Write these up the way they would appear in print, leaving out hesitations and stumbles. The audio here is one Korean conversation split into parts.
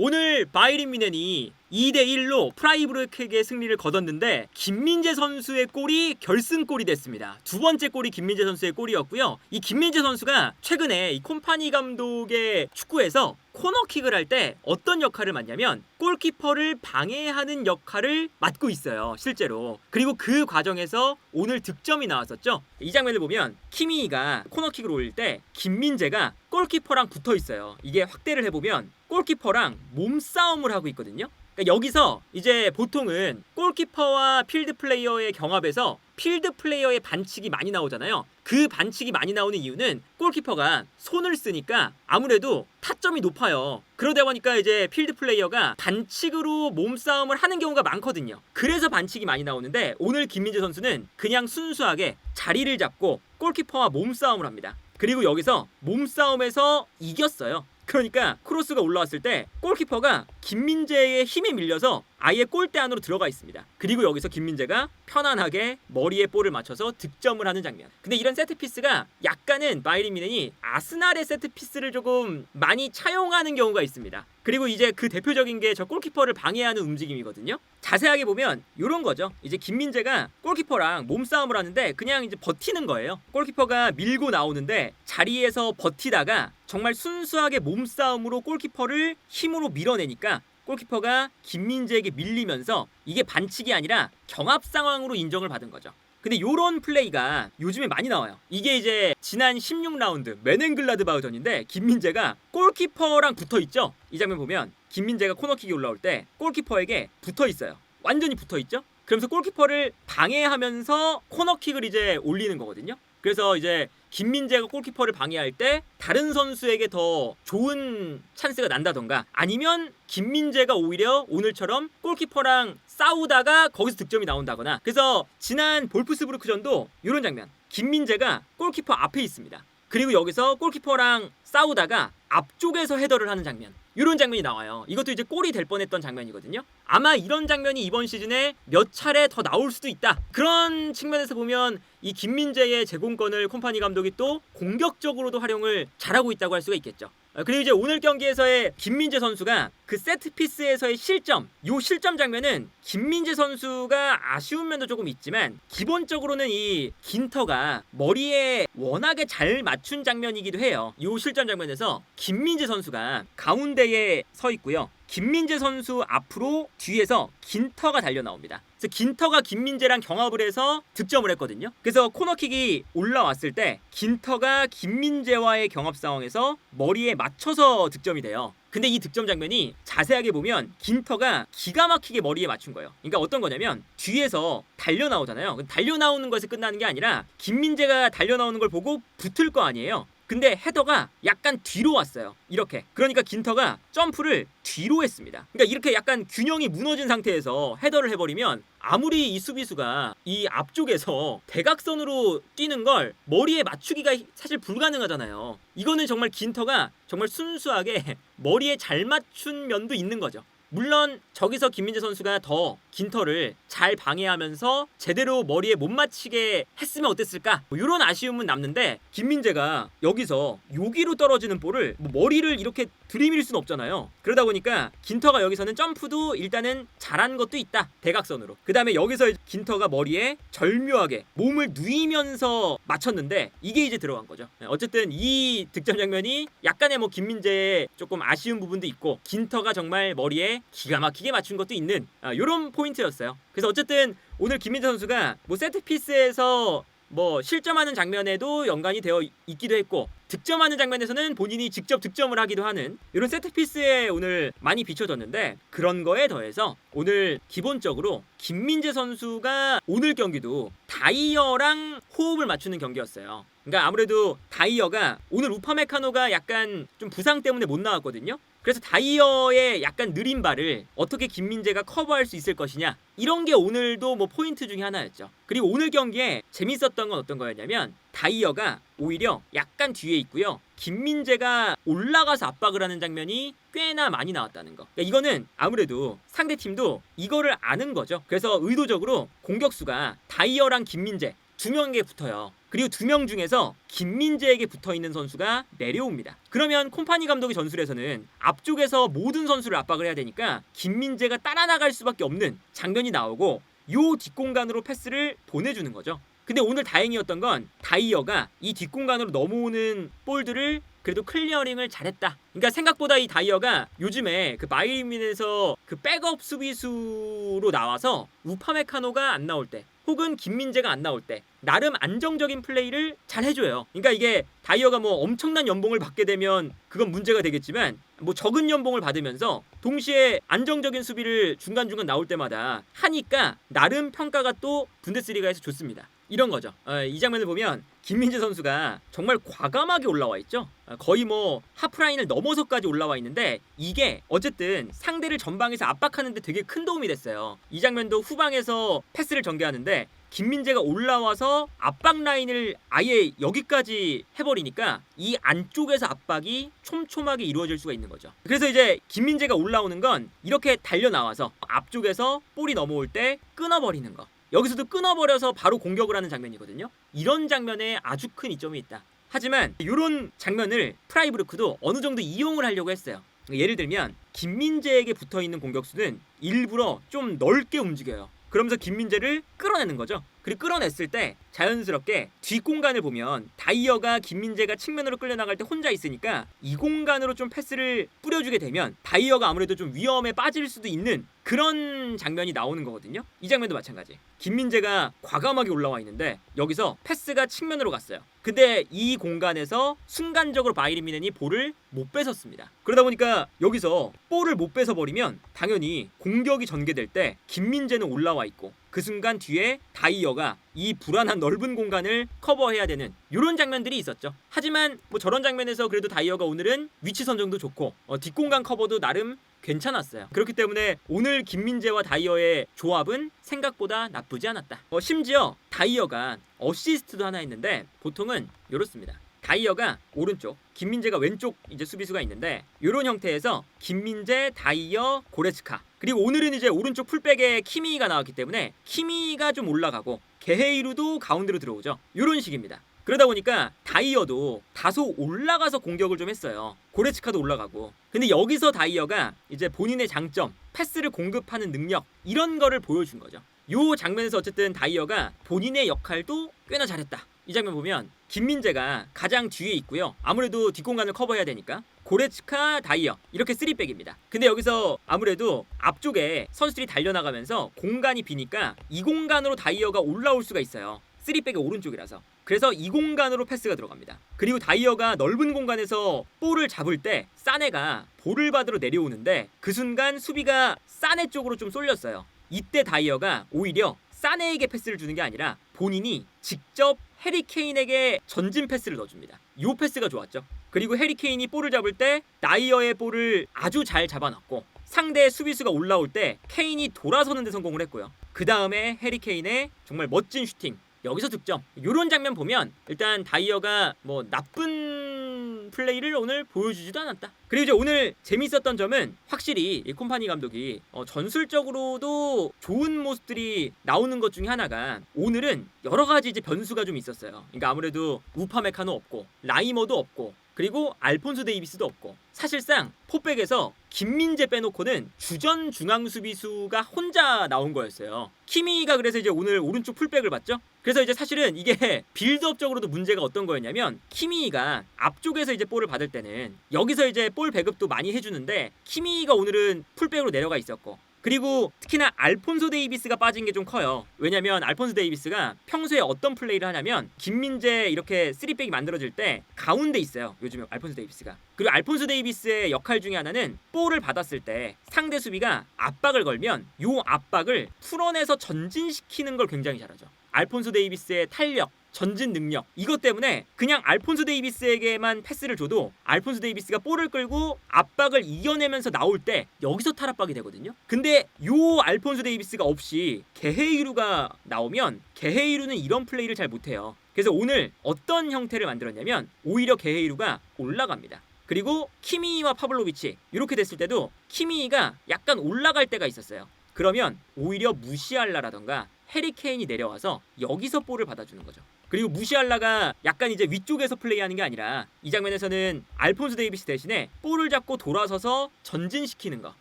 오늘 바이에른 뮌헨이 2대1로 프라이부르크에게 승리를 거뒀는데 김민재 선수의 골이 결승골이 됐습니다. 두 번째 골이 김민재 선수의 골이었고요. 이 김민재 선수가 최근에 이 콤파니 감독의 축구에서 코너킥을 할 때 어떤 역할을 맡냐면 골키퍼를 방해하는 역할을 맡고 있어요, 실제로. 그리고 그 과정에서 오늘 득점이 나왔었죠. 이 장면을 보면 키미가 코너킥을 올릴 때 김민재가 골키퍼랑 붙어 있어요. 이게 확대를 해보면 골키퍼랑 몸싸움을 하고 있거든요. 그러니까 여기서 이제 보통은 골키퍼와 필드 플레이어의 경합에서 필드 플레이어의 반칙이 많이 나오잖아요. 그 반칙이 많이 나오는 이유는 골키퍼가 손을 쓰니까 아무래도 타점이 높아요. 그러다 보니까 이제 필드 플레이어가 반칙으로 몸싸움을 하는 경우가 많거든요. 그래서 반칙이 많이 나오는데 오늘 김민재 선수는 그냥 순수하게 자리를 잡고 골키퍼와 몸싸움을 합니다. 그리고 여기서 몸싸움에서 이겼어요. 그러니까 크로스가 올라왔을 때 골키퍼가 김민재의 힘에 밀려서 아예 골대 안으로 들어가 있습니다. 그리고 여기서 김민재가 편안하게 머리에 볼을 맞춰서 득점을 하는 장면. 근데 이런 세트피스가 약간은 바이에른 뮌헨이 아스날의 세트피스를 조금 많이 차용하는 경우가 있습니다. 그리고 이제 그 대표적인 게 저 골키퍼를 방해하는 움직임이거든요. 자세하게 보면 이런 거죠. 이제 김민재가 골키퍼랑 몸싸움을 하는데 그냥 이제 버티는 거예요. 골키퍼가 밀고 나오는데 자리에서 버티다가 정말 순수하게 몸싸움으로 골키퍼를 힘으로 밀어내니까 골키퍼가 김민재에게 밀리면서 이게 반칙이 아니라 경합 상황으로 인정을 받은 거죠. 근데 요런 플레이가 요즘에 많이 나와요. 이게 이제 지난 16라운드 메넨글라드바흐전인데 김민재가 골키퍼랑 붙어있죠. 이 장면 보면 김민재가 코너킥이 올라올 때 골키퍼에게 붙어있어요. 완전히 붙어있죠. 그러면서 골키퍼를 방해하면서 코너킥을 이제 올리는 거거든요. 그래서 이제 김민재가 골키퍼를 방해할 때 다른 선수에게 더 좋은 찬스가 난다던가 아니면 김민재가 오히려 오늘처럼 골키퍼랑 싸우다가 거기서 득점이 나온다거나. 그래서 지난 볼프스부르크전도 이런 장면, 김민재가 골키퍼 앞에 있습니다. 그리고 여기서 골키퍼랑 싸우다가 앞쪽에서 헤더를 하는 장면, 이런 장면이 나와요. 이것도 이제 골이 될 뻔했던 장면이거든요. 아마 이런 장면이 이번 시즌에 몇 차례 더 나올 수도 있다. 그런 측면에서 보면 이 김민재의 제공권을 콤파니 감독이 또 공격적으로도 활용을 잘하고 있다고 할 수가 있겠죠. 그리고 이제 오늘 경기에서의 김민재 선수가 그 세트피스에서의 실점, 요 실점 장면은 김민재 선수가 아쉬운 면도 조금 있지만 기본적으로는 이 긴터가 머리에 워낙에 잘 맞춘 장면이기도 해요. 요 실점 장면에서 김민재 선수가 가운데에 서 있고요. 김민재 선수 앞으로 뒤에서 긴터가 달려 나옵니다. 그래서 긴터가 김민재랑 경합을 해서 득점을 했거든요. 그래서 코너킥이 올라왔을 때 긴터가 김민재와의 경합 상황에서 머리에 맞춰서 득점이 돼요. 근데 이 득점 장면이 자세하게 보면 긴터가 기가 막히게 머리에 맞춘 거예요. 그러니까 어떤 거냐면 뒤에서 달려 나오잖아요. 달려 나오는 것에 끝나는 게 아니라 김민재가 달려 나오는 걸 보고 붙을 거 아니에요. 근데 헤더가 약간 뒤로 왔어요. 이렇게. 그러니까 긴터가 점프를 뒤로 했습니다. 그러니까 이렇게 약간 균형이 무너진 상태에서 헤더를 해버리면 아무리 이 수비수가 이 앞쪽에서 대각선으로 뛰는 걸 머리에 맞추기가 사실 불가능하잖아요. 이거는 정말 긴터가 정말 순수하게 머리에 잘 맞춘 면도 있는 거죠. 물론 저기서 김민재 선수가 더 긴터를 잘 방해하면서 제대로 머리에 못 맞히게 했으면 어땠을까? 이런 아쉬움은 남는데 김민재가 여기서 여기로 떨어지는 볼을 머리를 이렇게 들이밀 수는 없잖아요. 그러다 보니까 긴터가 여기서는 점프도 일단은 잘한 것도 있다. 대각선으로. 그 다음에 여기서 긴터가 머리에 절묘하게 몸을 누이면서 맞췄는데 이게 이제 들어간 거죠. 어쨌든 이 득점 장면이 약간의 뭐 김민재의 조금 아쉬운 부분도 있고 긴터가 정말 머리에 기가 막히게 맞춘 것도 있는 이런 포인트였어요. 그래서 어쨌든 오늘 김민재 선수가 뭐 세트피스에서 뭐 실점하는 장면에도 연관이 되어 있기도 했고 득점하는 장면에서는 본인이 직접 득점을 하기도 하는 이런 세트피스에 오늘 많이 비춰졌는데 그런 거에 더해서 오늘 기본적으로 김민재 선수가 오늘 경기도 다이어랑 호흡을 맞추는 경기였어요. 그러니까 아무래도 다이어가 오늘 우파메카노가 약간 좀 부상 때문에 못 나왔거든요. 그래서 다이어의 약간 느린 발을 어떻게 김민재가 커버할 수 있을 것이냐, 이런 게 오늘도 뭐 포인트 중에 하나였죠. 그리고 오늘 경기에 재밌었던 건 어떤 거였냐면 다이어가 오히려 약간 뒤에 있고요. 김민재가 올라가서 압박을 하는 장면이 꽤나 많이 나왔다는 거. 그러니까 이거는 아무래도 상대팀도 이거를 아는 거죠. 그래서 의도적으로 공격수가 다이어랑 김민재 2명에게 붙어요. 그리고 2명 중에서 김민재에게 붙어있는 선수가 내려옵니다. 그러면 콤파니 감독의 전술에서는 앞쪽에서 모든 선수를 압박을 해야 되니까 김민재가 따라 나갈 수밖에 없는 장면이 나오고 요 뒷공간으로 패스를 보내주는 거죠. 근데 오늘 다행이었던 건 다이어가 이 뒷공간으로 넘어오는 볼들을 그래도 클리어링을 잘했다. 그러니까 생각보다 이 다이어가 요즘에 그 바이에른뮌헨에서 그 백업 수비수로 나와서 우파메카노가 안 나올 때 혹은 김민재가 안 나올 때 나름 안정적인 플레이를 잘 해줘요. 그러니까 이게 다이어가 뭐 엄청난 연봉을 받게 되면 그건 문제가 되겠지만 뭐 적은 연봉을 받으면서 동시에 안정적인 수비를 중간중간 나올 때마다 하니까 나름 평가가 또 분데스리가에서 좋습니다. 이런 거죠. 이 장면을 보면 김민재 선수가 정말 과감하게 올라와 있죠. 거의 뭐 하프라인을 넘어서까지 올라와 있는데 이게 어쨌든 상대를 전방에서 압박하는데 되게 큰 도움이 됐어요. 이 장면도 후방에서 패스를 전개하는데 김민재가 올라와서 압박 라인을 아예 여기까지 해버리니까 이 안쪽에서 압박이 촘촘하게 이루어질 수가 있는 거죠. 그래서 이제 김민재가 올라오는 건 이렇게 달려 나와서 앞쪽에서 볼이 넘어올 때 끊어버리는 거. 여기서도 끊어버려서 바로 공격을 하는 장면이거든요. 이런 장면에 아주 큰 이점이 있다. 하지만 이런 장면을 프라이부르크도 어느 정도 이용을 하려고 했어요. 예를 들면 김민재에게 붙어있는 공격수는 일부러 좀 넓게 움직여요. 그러면서 김민재를 끌어내는 거죠. 그리고 끌어냈을 때 자연스럽게 뒷공간을 보면 다이어가 김민재가 측면으로 끌려나갈 때 혼자 있으니까 이 공간으로 좀 패스를 뿌려주게 되면 다이어가 아무래도 좀 위험에 빠질 수도 있는 그런 장면이 나오는 거거든요. 이 장면도 마찬가지. 김민재가 과감하게 올라와 있는데 여기서 패스가 측면으로 갔어요. 근데 이 공간에서 순간적으로 바이에른뮌헨이 볼을 못 뺏었습니다. 그러다 보니까 여기서 볼을 못 뺏어버리면 당연히 공격이 전개될 때 김민재는 올라와 있고 그 순간 뒤에 다이어가 이 불안한 넓은 공간을 커버해야 되는 이런 장면들이 있었죠. 하지만 뭐 저런 장면에서 그래도 다이어가 오늘은 위치 선정도 좋고 뒷공간 커버도 나름 괜찮았어요. 그렇기 때문에 오늘 김민재와 다이어의 조합은 생각보다 나쁘지 않았다. 심지어 다이어가 어시스트도 하나 있는데 보통은 이렇습니다. 다이어가 오른쪽, 김민재가 왼쪽 이제 수비수가 있는데 이런 형태에서 김민재, 다이어, 고레츠카 그리고 오늘은 이제 오른쪽 풀백에 키미가 나왔기 때문에 키미가 좀 올라가고 게헤이루도 가운데로 들어오죠. 이런 식입니다. 그러다 보니까 다이어도 다소 올라가서 공격을 좀 했어요. 고레츠카도 올라가고. 근데 여기서 다이어가 이제 본인의 장점, 패스를 공급하는 능력 이런 거를 보여준 거죠. 요 장면에서 어쨌든 다이어가 본인의 역할도 꽤나 잘했다. 이 장면 보면 김민재가 가장 뒤에 있고요. 아무래도 뒷공간을 커버해야 되니까 고레츠카, 다이어 이렇게 3백입니다. 근데 여기서 아무래도 앞쪽에 선수들이 달려나가면서 공간이 비니까 이 공간으로 다이어가 올라올 수가 있어요. 3백의 오른쪽이라서. 그래서 이 공간으로 패스가 들어갑니다. 그리고 다이어가 넓은 공간에서 볼을 잡을 때 사네가 볼을 받으러 내려오는데 그 순간 수비가 사네 쪽으로 좀 쏠렸어요. 이때 다이어가 오히려 사네에게 패스를 주는 게 아니라 본인이 직접 해리케인에게 전진 패스를 넣어줍니다. 이 패스가 좋았죠. 그리고 해리케인이 볼을 잡을 때 다이어의 볼을 아주 잘 잡아놨고 상대 수비수가 올라올 때 케인이 돌아서는 데 성공을 했고요. 그 다음에 해리케인의 정말 멋진 슈팅 여기서 득점. 이런 장면 보면 일단 다이어가 뭐 나쁜 플레이를 오늘 보여주지도 않았다. 그리고 이제 오늘 재밌었던 점은 확실히 이 콤파니 감독이 전술적으로도 좋은 모습들이 나오는 것 중에 하나가 오늘은 여러 가지 이제 변수가 좀 있었어요. 그러니까 아무래도 우파메카노 없고 라이머도 없고 그리고 알폰소 데이비스도 없고 사실상 포백에서 김민재 빼놓고는 주전 중앙 수비수가 혼자 나온 거였어요. 키미가 그래서 이제 오늘 오른쪽 풀백을 봤죠. 그래서 이제 사실은 이게 빌드업적으로도 문제가 어떤 거였냐면 키미가 앞쪽에서 이제 볼을 받을 때는 여기서 이제 볼 배급도 많이 해주는데 키미가 오늘은 풀백으로 내려가 있었고 그리고 특히나 알폰소 데이비스가 빠진 게 좀 커요. 왜냐면 알폰소 데이비스가 평소에 어떤 플레이를 하냐면 김민재 이렇게 3백이 만들어질 때 가운데 있어요. 요즘에 알폰소 데이비스가. 그리고 알폰소 데이비스의 역할 중에 하나는 볼을 받았을 때 상대 수비가 압박을 걸면 요 압박을 풀어내서 전진시키는 걸 굉장히 잘하죠. 알폰소 데이비스의 탄력 전진 능력 이것 때문에 그냥 알폰소 데이비스에게만 패스를 줘도 알폰소 데이비스가 볼을 끌고 압박을 이겨내면서 나올 때 여기서 탈압박이 되거든요. 근데 요 알폰소 데이비스가 없이 게헤이루가 나오면 게헤이루는 이런 플레이를 잘 못해요. 그래서 오늘 어떤 형태를 만들었냐면 오히려 게헤이루가 올라갑니다. 그리고 키미와 파블로비치 이렇게 됐을 때도 키미가 약간 올라갈 때가 있었어요. 그러면 오히려 무시할라라던가 해리케인이 내려와서 여기서 볼을 받아주는 거죠. 그리고 무시알라가 약간 이제 위쪽에서 플레이하는 게 아니라 이 장면에서는 알폰소 데이비스 대신에 볼을 잡고 돌아서서 전진시키는 거,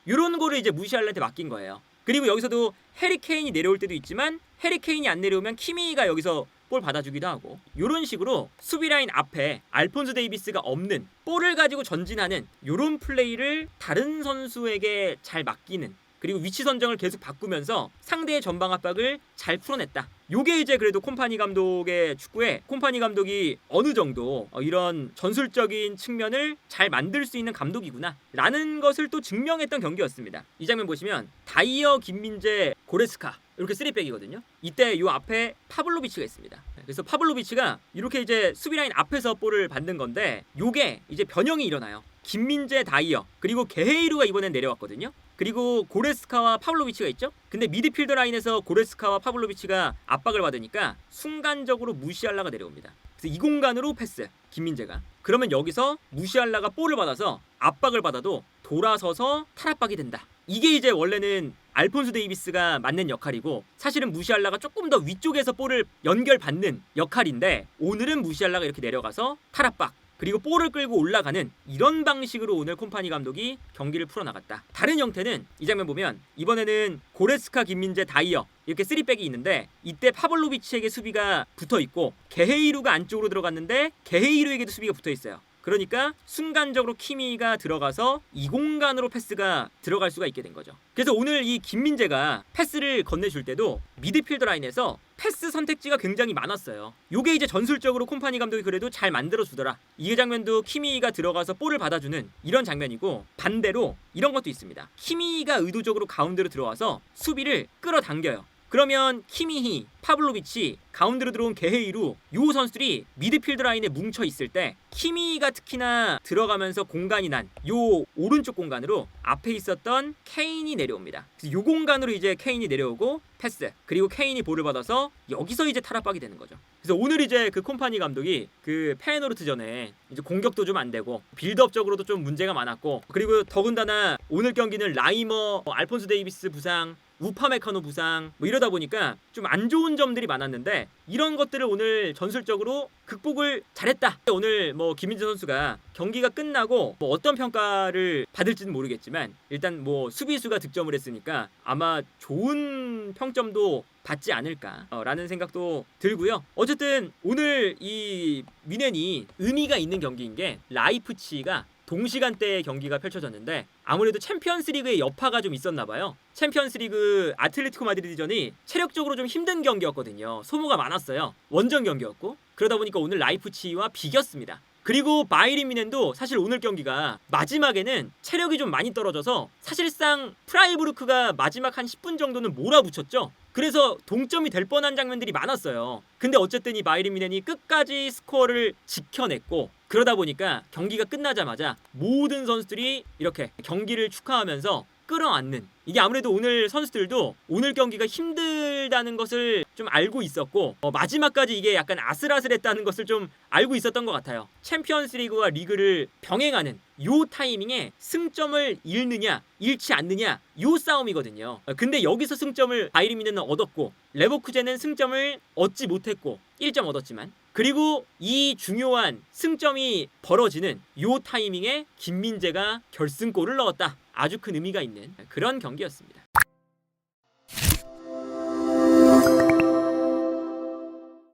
이런 거를 이제 무시알라한테 맡긴 거예요. 그리고 여기서도 해리케인이 내려올 때도 있지만 해리케인이 안 내려오면 키미가 여기서 볼 받아주기도 하고, 이런 식으로 수비라인 앞에 알폰소 데이비스가 없는 볼을 가지고 전진하는 이런 플레이를 다른 선수에게 잘 맡기는, 그리고 위치 선정을 계속 바꾸면서 상대의 전방 압박을 잘 풀어냈다. 요게 이제 그래도 콤파니 감독의 축구에 콤파니 감독이 어느 정도 이런 전술적인 측면을 잘 만들 수 있는 감독이구나 라는 것을 또 증명했던 경기였습니다. 이 장면 보시면 다이어, 김민재, 고레스카 이렇게 3백이거든요. 이때 요 앞에 파블로비치가 있습니다. 그래서 파블로비치가 이렇게 이제 수비라인 앞에서 볼을 받는 건데, 요게 이제 변형이 일어나요. 김민재, 다이어, 그리고 게헤이루가 이번엔 내려왔거든요. 그리고 고레스카와 파블로비치가 있죠. 근데 미드필더 라인에서 고레스카와 파블로비치가 압박을 받으니까 순간적으로 무시알라가 내려옵니다. 그래서 이 공간으로 패스, 김민재가. 그러면 여기서 무시알라가 볼을 받아서 압박을 받아도 돌아서서 탈압박이 된다. 이게 이제 원래는 알폰소 데이비스가 맡는 역할이고, 사실은 무시알라가 조금 더 위쪽에서 볼을 연결받는 역할인데, 오늘은 무시알라가 이렇게 내려가서 탈압박, 그리고 볼을 끌고 올라가는 이런 방식으로 오늘 콤파니 감독이 경기를 풀어나갔다. 다른 형태는 이 장면 보면 이번에는 고레스카, 김민재, 다이어 이렇게 3백이 있는데, 이때 파블로비치에게 수비가 붙어있고 게헤이루가 안쪽으로 들어갔는데 게헤이루에게도 수비가 붙어있어요. 그러니까 순간적으로 키미가 들어가서 이 공간으로 패스가 들어갈 수가 있게 된 거죠. 그래서 오늘 이 김민재가 패스를 건네줄 때도 미드필더 라인에서 패스 선택지가 굉장히 많았어요. 요게 이제 전술적으로 콤파니 감독이 그래도 잘 만들어주더라. 이 장면도 키미가 들어가서 볼을 받아주는 이런 장면이고, 반대로 이런 것도 있습니다. 키미가 의도적으로 가운데로 들어와서 수비를 끌어당겨요. 그러면 키미히, 파블로비치, 가운데로 들어온 게헤이루, 요 선수들이 미드필드 라인에 뭉쳐 있을 때 키미가 특히나 들어가면서 공간이 난 요 오른쪽 공간으로 앞에 있었던 케인이 내려옵니다. 그래서 요 공간으로 이제 케인이 내려오고 패스, 그리고 케인이 볼을 받아서 여기서 이제 탈압박이 되는 거죠. 그래서 오늘 이제 그 콤파니 감독이 그 페에노르트 전에 이제 공격도 좀 안 되고 빌드업적으로도 좀 문제가 많았고, 그리고 더군다나 오늘 경기는 라이머, 알폰소 데이비스 부상, 우파메카노 부상 이러다 보니까 좀 안 좋은 점들이 많았는데, 이런 것들을 오늘 전술적으로 극복을 잘했다. 오늘 김민재 선수가 경기가 끝나고 어떤 평가를 받을지는 모르겠지만, 일단 수비수가 득점을 했으니까 아마 좋은 평점도 받지 않을까라는 생각도 들고요. 어쨌든 오늘 이 뮌헨이 의미가 있는 경기인 게, 라이프치히가 동시간대에 경기가 펼쳐졌는데 아무래도 챔피언스리그의 여파가 좀 있었나봐요. 챔피언스리그 아틀레티코 마드리드전이 체력적으로 좀 힘든 경기였거든요. 소모가 많았어요. 원정 경기였고, 그러다 보니까 오늘 라이프치히와 비겼습니다. 그리고 바이에른 뮌헨도 사실 오늘 경기가 마지막에는 체력이 좀 많이 떨어져서 사실상 프라이부르크가 마지막 한 10분 정도는 몰아붙였죠. 그래서 동점이 될 뻔한 장면들이 많았어요. 근데 어쨌든 이 바이에른 뮌헨이 끝까지 스코어를 지켜냈고, 그러다 보니까 경기가 끝나자마자 모든 선수들이 이렇게 경기를 축하하면서 끌어안는, 이게 아무래도 오늘 선수들도 오늘 경기가 힘들다는 것을 좀 알고 있었고, 마지막까지 이게 약간 아슬아슬했다는 것을 좀 알고 있었던 것 같아요. 챔피언스리그와 리그를 병행하는 요 타이밍에 승점을 잃느냐 잃지 않느냐 요 싸움이거든요. 근데 여기서 승점을 바이에른 뮌헨은 얻었고, 레버쿠젠은 승점을 얻지 못했고 1점 얻었지만, 그리고 이 중요한 승점이 벌어지는 요 타이밍에 김민재가 결승골을 넣었다. 아주 큰 의미가 있는 그런 경기였습니다.